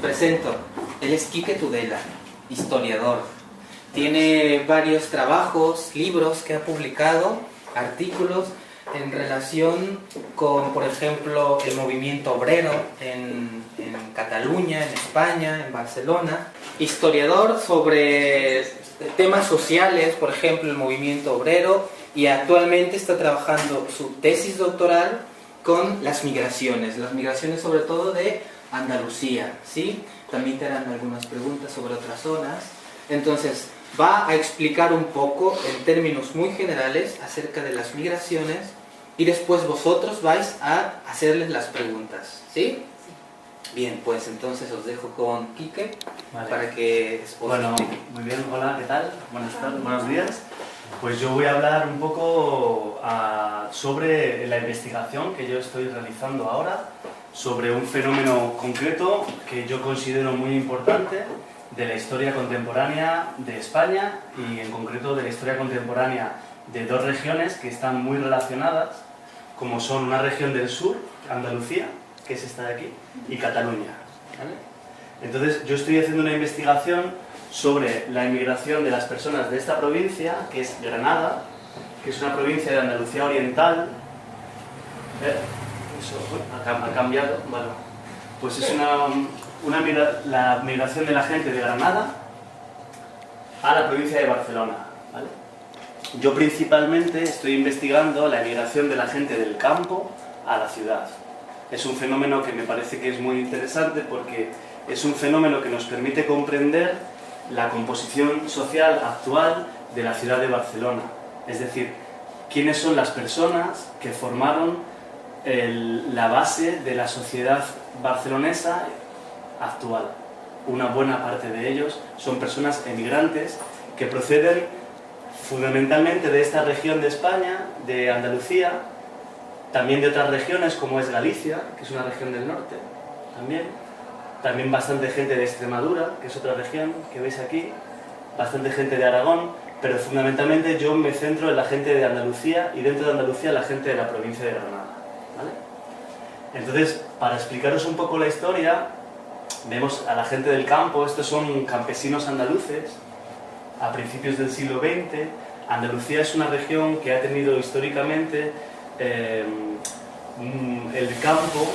presento. Él es Quique Tudela, historiador. Tiene varios trabajos, libros que ha publicado, artículos en relación con, por ejemplo, el movimiento obrero en Cataluña, en España, en Barcelona. Historiador sobre temas sociales, por ejemplo, el movimiento obrero, y actualmente está trabajando su tesis doctoral con las migraciones sobre todo de Andalucía, ¿sí? También te harán algunas preguntas sobre otras zonas. Entonces, va a explicar un poco, en términos muy generales, acerca de las migraciones, y después vosotros vais a hacerles las preguntas, ¿sí? Bien, pues entonces os dejo con Quique, vale, para que os explique. Muy bien, hola, ¿qué tal? Buenos días. Pues yo voy a hablar un poco sobre la investigación que yo estoy realizando ahora, sobre un fenómeno concreto que yo considero muy importante de la historia contemporánea de España, y en concreto de la historia contemporánea de dos regiones que están muy relacionadas, como son una región del sur, Andalucía, que es esta de aquí, y Cataluña, ¿vale? Entonces yo estoy haciendo una investigación sobre la inmigración de las personas de esta provincia, que es Granada, que es una provincia de Andalucía Oriental. Eso ha cambiado, bueno, pues es la migración de la gente de Granada a la provincia de Barcelona, ¿vale? Yo principalmente estoy investigando la migración de la gente del campo a la ciudad. Es un fenómeno que me parece que es muy interesante porque es un fenómeno que nos permite comprender la composición social actual de la ciudad de Barcelona. Es decir, quiénes son las personas que formaron la base de la sociedad barcelonesa actual. Una buena parte de ellos son personas emigrantes que proceden fundamentalmente de esta región de España, de Andalucía, también de otras regiones como es Galicia, que es una región del norte, también bastante gente de Extremadura, que es otra región que veis aquí, bastante gente de Aragón, pero fundamentalmente yo me centro en la gente de Andalucía, y dentro de Andalucía la gente de la provincia de Granada, ¿vale? Entonces, para explicaros un poco la historia, vemos a la gente del campo. Estos son campesinos andaluces a principios del siglo XX. Andalucía es una región que ha tenido históricamente el campo,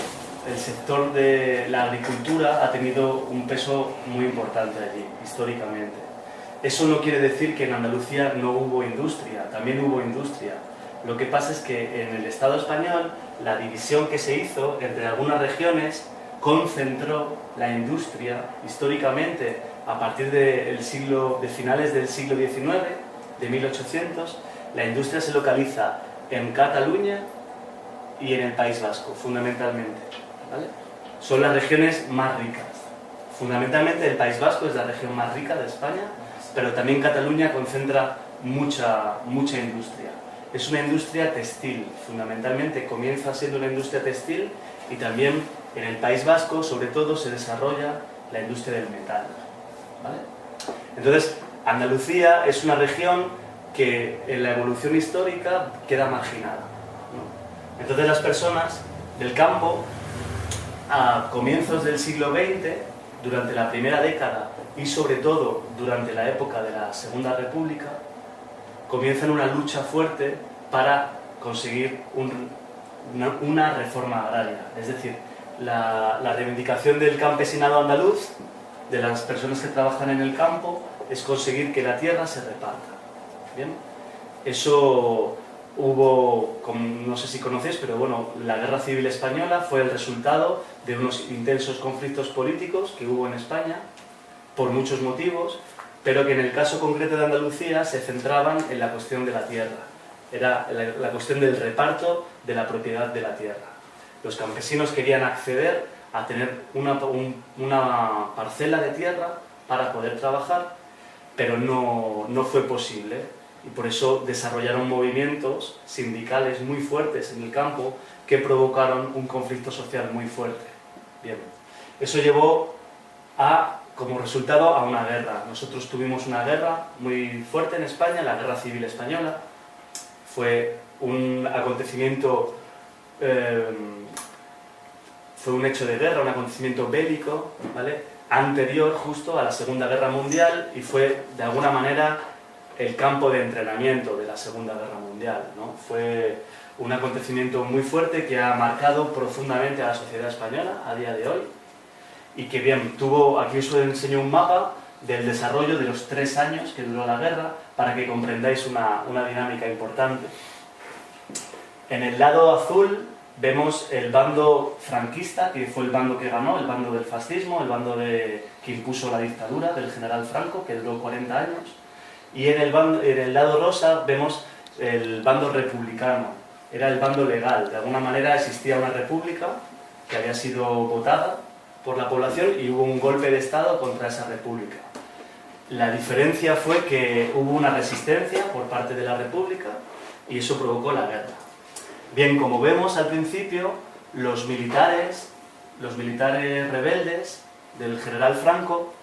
el sector de la agricultura ha tenido un peso muy importante allí, históricamente. Eso no quiere decir que en Andalucía no hubo industria, también hubo industria. Lo que pasa es que en el Estado español, la división que se hizo entre algunas regiones concentró la industria históricamente a partir de finales del siglo XIX, de 1800. La industria se localiza en Cataluña y en el País Vasco, fundamentalmente, ¿vale? Son las regiones más ricas. Fundamentalmente el País Vasco es la región más rica de España, pero también Cataluña concentra mucha industria. Es una industria textil, fundamentalmente comienza siendo una industria textil, y también en el País Vasco, sobre todo, se desarrolla la industria del metal, ¿vale? Entonces, Andalucía es una región que en la evolución histórica queda marginada, ¿no? Entonces las personas del campo, a comienzos del siglo XX, durante la primera década y sobre todo durante la época de la Segunda República, comienzan una lucha fuerte para conseguir una reforma agraria. Es decir, la reivindicación del campesinado andaluz, de las personas que trabajan en el campo, es conseguir que la tierra se reparta. ¿Bien? Eso hubo, no sé si conocéis, pero bueno, la Guerra Civil Española fue el resultado de unos intensos conflictos políticos que hubo en España, por muchos motivos, pero que en el caso concreto de Andalucía se centraban en la cuestión de la tierra. Era la cuestión del reparto de la propiedad de la tierra. Los campesinos querían acceder a tener una parcela de tierra para poder trabajar, pero no fue posible. Y por eso desarrollaron movimientos sindicales muy fuertes en el campo que provocaron un conflicto social muy fuerte. Bien, eso llevó como resultado a una guerra. Nosotros tuvimos una guerra muy fuerte en España, la Guerra Civil Española. Fue un acontecimiento, fue un hecho de guerra, un acontecimiento bélico, ¿vale? anterior justo a la Segunda Guerra Mundial y fue de alguna manera el campo de entrenamiento de la Segunda Guerra Mundial, ¿no? Fue un acontecimiento muy fuerte que ha marcado profundamente a la sociedad española a día de hoy y que bien, aquí os enseño un mapa del desarrollo de los 3 años que duró la guerra para que comprendáis una dinámica importante. En el lado azul vemos el bando franquista, que fue el bando que ganó, el bando del fascismo, el bando que impuso la dictadura del general Franco, que duró 40 años. Y en el lado rosa vemos el bando republicano, era el bando legal. De alguna manera existía una república que había sido votada por la población y hubo un golpe de Estado contra esa república. La diferencia fue que hubo una resistencia por parte de la república y eso provocó la guerra. Bien, como vemos al principio, los militares rebeldes del general Franco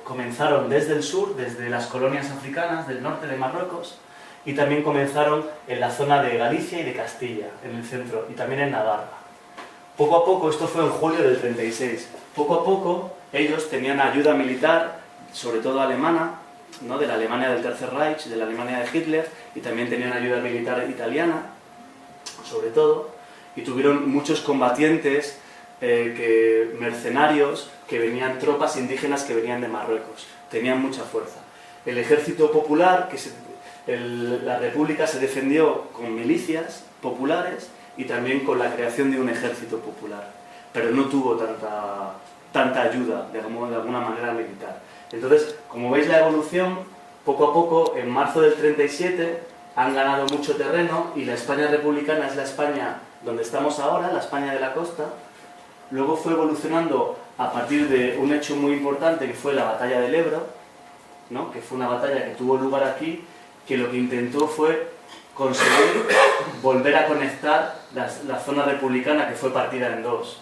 comenzaron desde el sur, desde las colonias africanas del norte de Marruecos, y también comenzaron en la zona de Galicia y de Castilla, en el centro, y también en Navarra. Poco a poco, esto fue en julio del 36, poco a poco ellos tenían ayuda militar, sobre todo alemana, ¿no? De la Alemania del Tercer Reich, de la Alemania de Hitler, y también tenían ayuda militar italiana, sobre todo, y tuvieron muchos combatientes, mercenarios, que venían, tropas indígenas que venían de Marruecos, tenían mucha fuerza. El ejército popular, la república se defendió con milicias populares y también con la creación de un ejército popular, pero no tuvo tanta ayuda de alguna manera militar. Entonces, como veis la evolución, poco a poco, en marzo del 37, han ganado mucho terreno y la España republicana es la España donde estamos ahora, la España de la costa. Luego fue evolucionando a partir de un hecho muy importante que fue la batalla del Ebro, ¿no? Que fue una batalla que tuvo lugar aquí, que lo que intentó fue conseguir volver a conectar la zona republicana que fue partida en dos.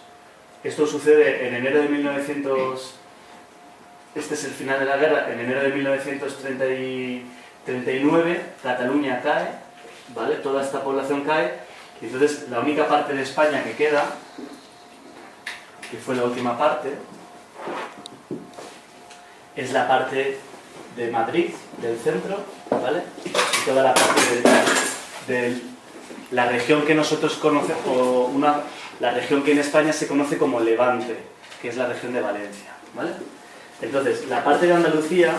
Esto sucede en enero de 1900, este es el final de la guerra, en enero de 1939, Cataluña cae, ¿vale? Toda esta población cae, y entonces la única parte de España que queda, que fue la última parte, es la parte de Madrid, del centro, ¿vale? Y toda la parte de la región que nosotros conocemos, la región que en España se conoce como Levante, que es la región de Valencia, ¿vale? Entonces, la parte de Andalucía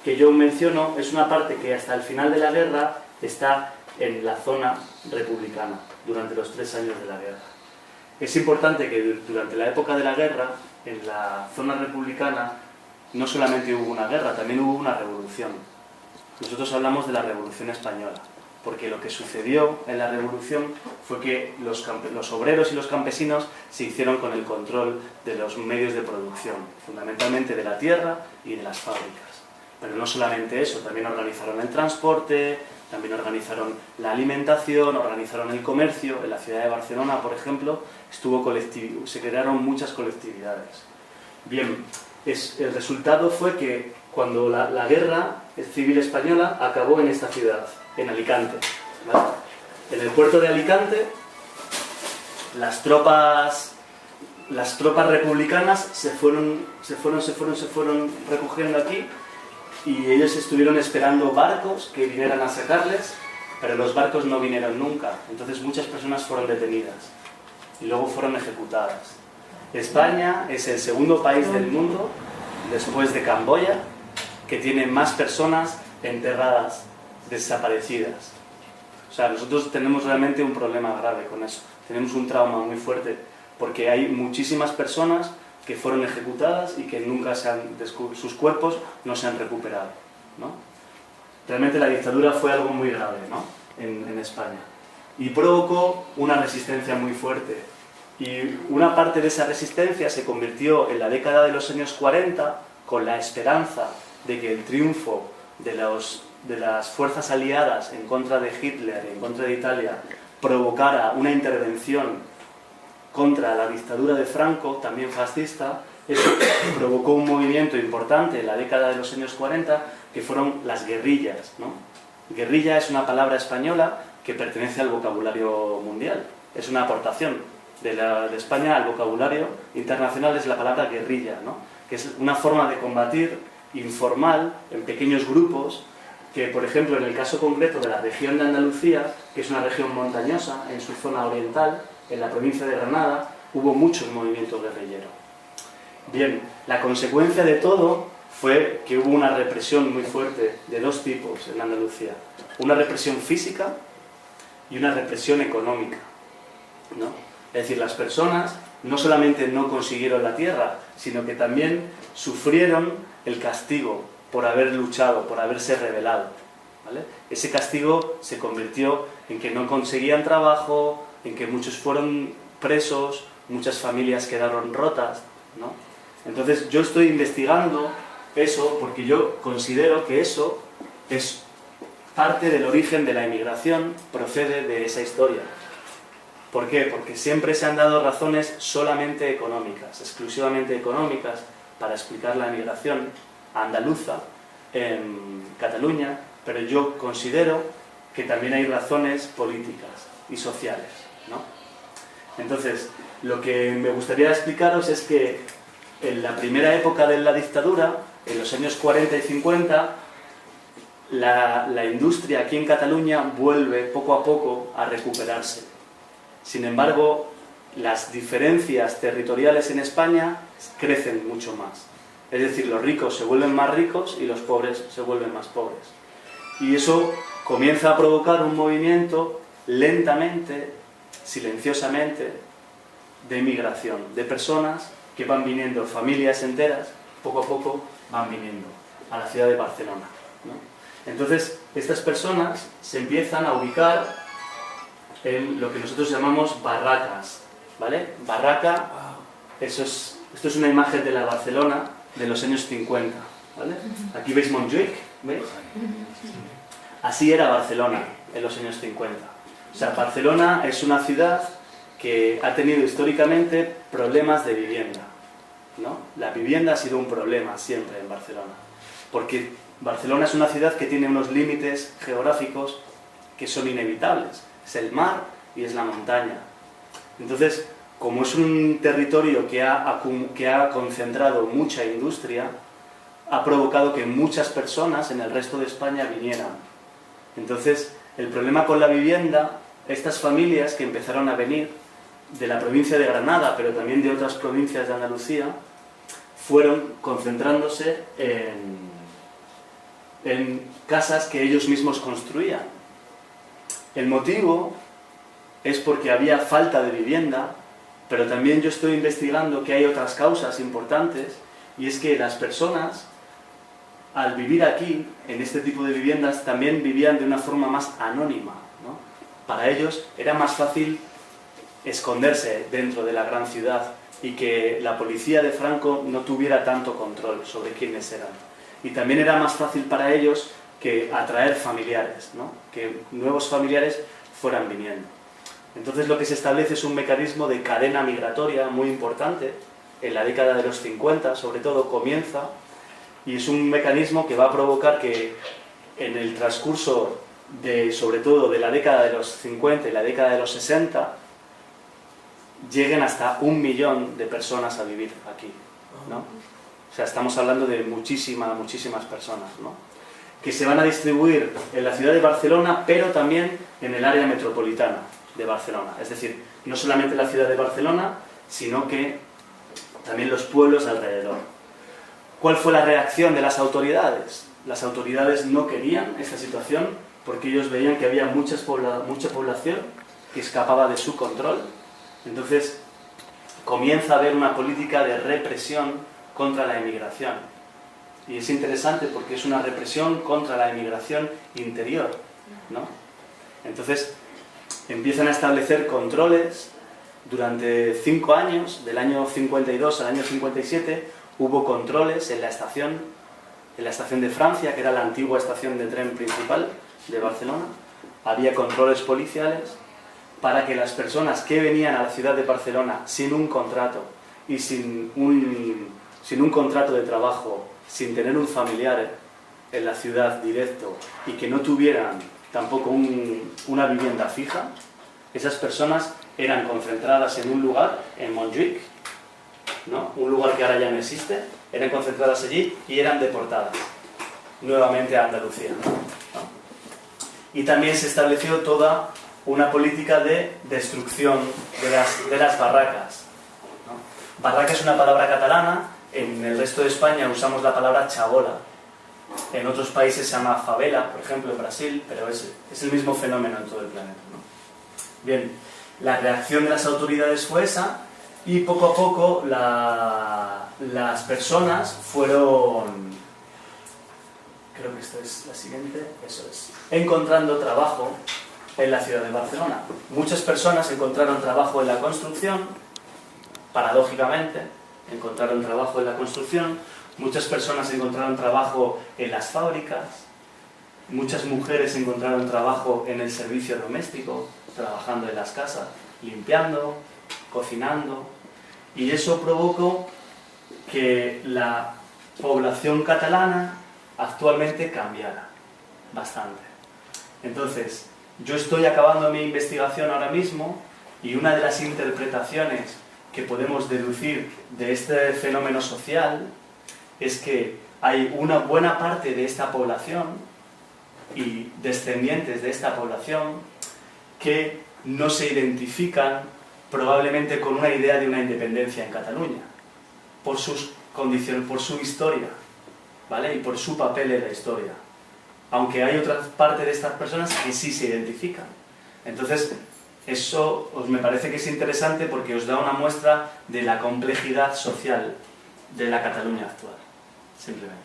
que yo menciono es una parte que hasta el final de la guerra está en la zona republicana, durante los 3 años de la guerra. Es importante que durante la época de la guerra, en la zona republicana, no solamente hubo una guerra, también hubo una revolución. Nosotros hablamos de la Revolución Española, porque lo que sucedió en la revolución fue que los obreros y los campesinos se hicieron con el control de los medios de producción, fundamentalmente de la tierra y de las fábricas. Pero no solamente eso, también organizaron el transporte, también organizaron la alimentación, organizaron el comercio. En la ciudad de Barcelona, por ejemplo, se crearon muchas colectividades. Bien, el resultado fue que cuando la guerra civil española acabó en esta ciudad, en Alicante, ¿vale? En el puerto de Alicante, las tropas republicanas se fueron recogiendo aquí, y ellos estuvieron esperando barcos que vinieran a sacarles, pero los barcos no vinieron nunca. Entonces muchas personas fueron detenidas y luego fueron ejecutadas. España es el segundo país del mundo, después de Camboya, que tiene más personas enterradas, desaparecidas. O sea, nosotros tenemos realmente un problema grave con eso. Tenemos un trauma muy fuerte, porque hay muchísimas personas que fueron ejecutadas y que nunca sus cuerpos no se han recuperado, ¿no? Realmente la dictadura fue algo muy grave, ¿no? en España. Y provocó una resistencia muy fuerte. Y una parte de esa resistencia se convirtió en la década de los años 40 con la esperanza de que el triunfo de las fuerzas aliadas en contra de Hitler, en contra de Italia, provocara una intervención contra la dictadura de Franco, también fascista. Eso provocó un movimiento importante en la década de los años 40, que fueron las guerrillas, ¿no? Guerrilla es una palabra española que pertenece al vocabulario mundial, es una aportación de España al vocabulario internacional es la palabra guerrilla, ¿no? Que es una forma de combatir informal, en pequeños grupos, que por ejemplo en el caso concreto de la región de Andalucía, que es una región montañosa en su zona oriental, en la provincia de Granada, hubo muchos movimientos guerrilleros. Bien, la consecuencia de todo fue que hubo una represión muy fuerte de dos tipos en Andalucía. Una represión física y una represión económica, ¿no? Es decir, las personas no solamente no consiguieron la tierra, sino que también sufrieron el castigo por haber luchado, por haberse rebelado, ¿vale? Ese castigo se convirtió en que no conseguían trabajo, en que muchos fueron presos, muchas familias quedaron rotas, ¿no? Entonces yo estoy investigando eso porque yo considero que eso es parte del origen de la inmigración, procede de esa historia. ¿Por qué? Porque siempre se han dado razones solamente económicas, exclusivamente económicas, para explicar la inmigración andaluza en Cataluña, pero yo considero que también hay razones políticas y sociales, ¿no? Entonces, lo que me gustaría explicaros es que en la primera época de la dictadura, en los años 40 y 50, la industria aquí en Cataluña vuelve poco a poco a recuperarse. Sin embargo, las diferencias territoriales en España crecen mucho más. Es decir, los ricos se vuelven más ricos y los pobres se vuelven más pobres. Y eso comienza a provocar un movimiento lentamente, silenciosamente, de migración, de personas que van viniendo, familias enteras, poco a poco van viniendo a la ciudad de Barcelona, ¿no? Entonces, estas personas se empiezan a ubicar en lo que nosotros llamamos barracas, ¿vale? Barraca, esto es una imagen de la Barcelona de los años 50, ¿vale? Aquí veis Montjuïc, ¿veis? Así era Barcelona en los años 50. O sea, Barcelona es una ciudad que ha tenido históricamente problemas de vivienda, ¿no? La vivienda ha sido un problema siempre en Barcelona, porque Barcelona es una ciudad que tiene unos límites geográficos que son inevitables. Es el mar y es la montaña. Entonces, como es un territorio que ha concentrado mucha industria, ha provocado que muchas personas en el resto de España vinieran. Entonces, el problema con la vivienda, estas familias que empezaron a venir de la provincia de Granada, pero también de otras provincias de Andalucía, fueron concentrándose en casas que ellos mismos construían. El motivo es porque había falta de vivienda, pero también yo estoy investigando que hay otras causas importantes, y es que las personas, al vivir aquí, en este tipo de viviendas, también vivían de una forma más anónima, ¿no? Para ellos era más fácil esconderse dentro de la gran ciudad y que la policía de Franco no tuviera tanto control sobre quiénes eran. Y también era más fácil para ellos que atraer familiares, ¿no? Que nuevos familiares fueran viniendo. Entonces lo que se establece es un mecanismo de cadena migratoria muy importante, en la década de los 50 sobre todo comienza, y es un mecanismo que va a provocar que en el transcurso sobre todo de la década de los 50 y la década de los 60, lleguen hasta 1 millón de personas a vivir aquí, ¿no? O sea, estamos hablando de muchísimas personas, ¿no? Que se van a distribuir en la ciudad de Barcelona, pero también en el área metropolitana de Barcelona. Es decir, no solamente la ciudad de Barcelona, sino que también los pueblos alrededor. ¿Cuál fue la reacción de las autoridades? Las autoridades no querían esta situación porque ellos veían que había mucha población que escapaba de su control. Entonces comienza a haber una política de represión contra la emigración. Y es interesante porque es una represión contra la emigración interior, ¿no? Entonces empiezan a establecer controles. Durante 5 años, del año 52 al año 57, hubo controles en la estación de Francia, que era la antigua estación de tren principal de Barcelona. Había controles policiales para que las personas que venían a la ciudad de Barcelona sin un contrato y sin un contrato de trabajo, sin tener un familiar en la ciudad directo y que no tuvieran tampoco una vivienda fija, esas personas eran concentradas en un lugar, en Montjuïc, ¿no? Un lugar que ahora ya no existe, eran concentradas allí y eran deportadas nuevamente a Andalucía, ¿no? Y también se estableció toda una política de destrucción de las barracas, ¿no? Barraca es una palabra catalana, en el resto de España usamos la palabra chabola, en otros países se llama favela, por ejemplo en Brasil, pero es el mismo fenómeno en todo el planeta, ¿no? Bien, la reacción de las autoridades fue esa, y poco a poco las personas fueron, creo que esto es la siguiente, eso es, encontrando trabajo en la ciudad de Barcelona. Muchas personas encontraron trabajo en la construcción, paradójicamente, encontraron trabajo en la construcción, muchas personas encontraron trabajo en las fábricas, muchas mujeres encontraron trabajo en el servicio doméstico, trabajando en las casas, limpiando, cocinando, y eso provocó que la población catalana actualmente cambiara bastante. Entonces, yo estoy acabando mi investigación ahora mismo y una de las interpretaciones que podemos deducir de este fenómeno social es que hay una buena parte de esta población y descendientes de esta población que no se identifican probablemente con una idea de una independencia en Cataluña, por sus condiciones, por su historia, ¿vale? Y por su papel en la historia. Aunque hay otra parte de estas personas que sí se identifican. Entonces, eso me parece que es interesante porque os da una muestra de la complejidad social de la Cataluña actual, simplemente.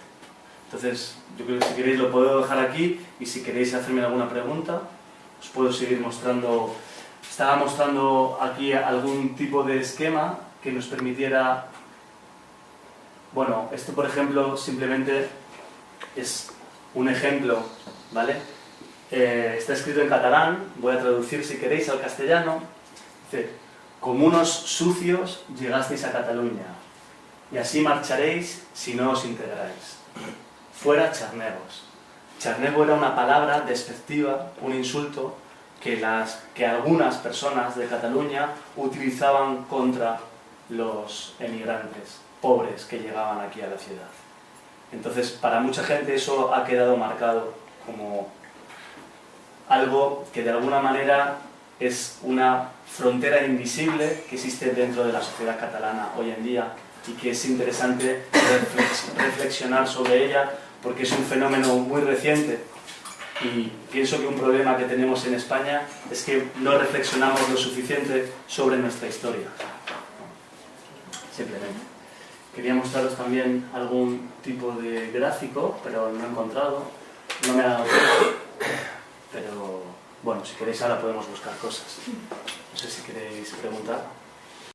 Entonces, yo creo que si queréis lo puedo dejar aquí, y si queréis hacerme alguna pregunta, os puedo seguir mostrando. Estaba mostrando aquí algún tipo de esquema que nos permitiera... Bueno, esto por ejemplo simplemente es un ejemplo, ¿vale? Está escrito en catalán, voy a traducir si queréis al castellano. Dice: como unos sucios llegasteis a Cataluña, y así marcharéis si no os integráis. Fuera charnegos. Charnego era una palabra despectiva, un insulto que algunas personas de Cataluña utilizaban contra los emigrantes pobres que llegaban aquí a la ciudad. Entonces, para mucha gente eso ha quedado marcado como algo que de alguna manera es una frontera invisible que existe dentro de la sociedad catalana hoy en día y que es interesante reflexionar sobre ella porque es un fenómeno muy reciente. Y pienso que un problema que tenemos en España es que no reflexionamos lo suficiente sobre nuestra historia. Simplemente. Quería mostraros también algún tipo de gráfico, pero no he encontrado. No me ha dado tiempo. Pero bueno, si queréis ahora podemos buscar cosas. No sé si queréis preguntar.